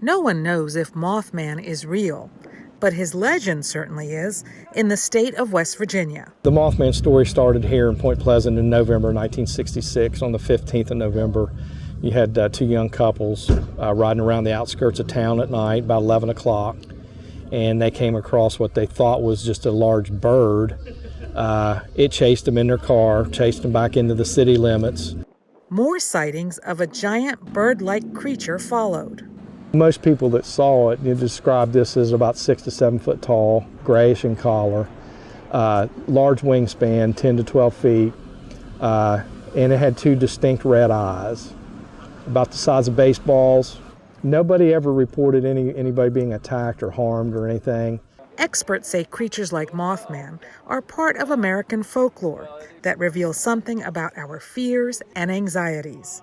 No one knows if Mothman is real, but his legend certainly is in the state of West Virginia. The Mothman story started here in Point Pleasant in November 1966. On the 15th of November, you had two young couples riding around the outskirts of town at night, about 11 o'clock, and they came across what they thought was just a large bird. It chased them in their car, chased them back into the city limits. More sightings of a giant bird-like creature followed. Most people that saw it described this as about 6 to 7 foot tall, grayish in color, large wingspan, 10 to 12 feet, and it had two distinct red eyes, about the size of baseballs. Nobody ever reported anybody being attacked or harmed or anything. Experts say creatures like Mothman are part of American folklore that reveal something about our fears and anxieties,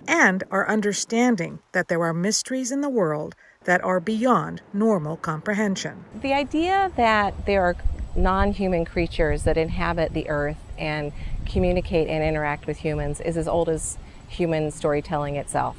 and our understanding that there are mysteries in the world that are beyond normal comprehension. The idea that there are non-human creatures that inhabit the earth and communicate and interact with humans is as old as human storytelling itself.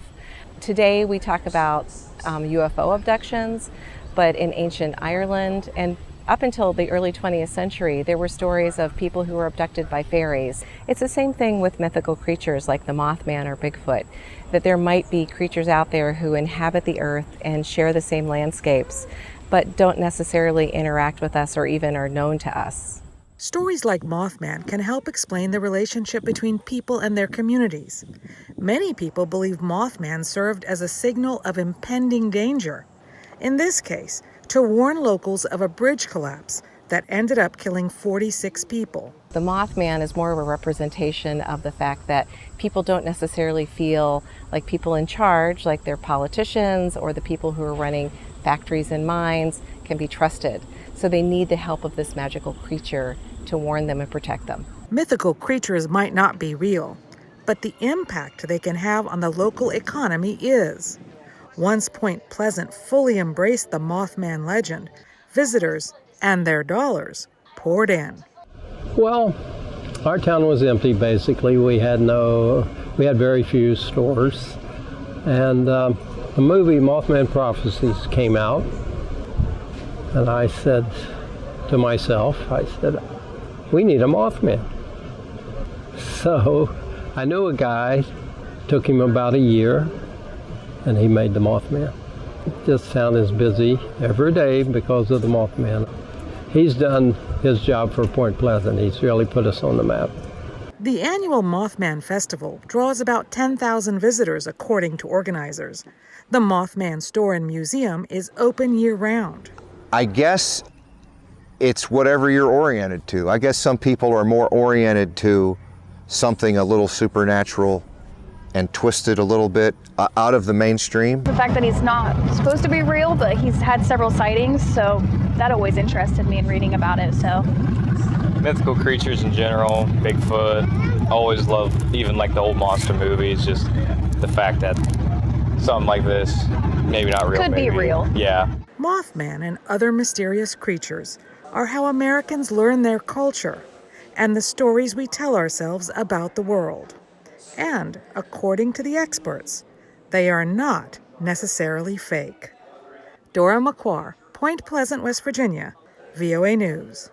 Today we talk about UFO abductions, but in ancient Ireland and up until the early 20th century, there were stories of people who were abducted by fairies. It's the same thing with mythical creatures like the Mothman or Bigfoot, that there might be creatures out there who inhabit the earth and share the same landscapes, but don't necessarily interact with us or even are known to us. Stories like Mothman can help explain the relationship between people and their communities. Many people believe Mothman served as a signal of impending danger. In this case, to warn locals of a bridge collapse that ended up killing 46 people. The Mothman is more of a representation of the fact that people don't necessarily feel like people in charge, like their politicians or the people who are running factories and mines, can be trusted. So they need the help of this magical creature to warn them and protect them. Mythical creatures might not be real, but the impact they can have on the local economy is. Once Point Pleasant fully embraced the Mothman legend, visitors and their dollars poured in. Well, our town was empty basically. We had very few stores. And the movie Mothman Prophecies came out. And I said to myself, we need a Mothman. So I knew a guy, took him about a year, and he made the Mothman. This town is busy every day because of the Mothman. He's done his job for Point Pleasant. He's really put us on the map. The annual Mothman Festival draws about 10,000 visitors, according to organizers. The Mothman store and museum is open year-round. I guess it's whatever you're oriented to. I guess some people are more oriented to something a little supernatural and twisted a little bit out of the mainstream. The fact that he's not supposed to be real, but he's had several sightings, so that always interested me in reading about it. So mythical creatures in general, Bigfoot, always loved even like the old monster movies, just the fact that something like this, maybe not real. Could be real. Yeah. Mothman and other mysterious creatures are how Americans learn their culture and the stories we tell ourselves about the world. And, according to the experts, they are not necessarily fake. Dora McQuarr, Point Pleasant, West Virginia, VOA News.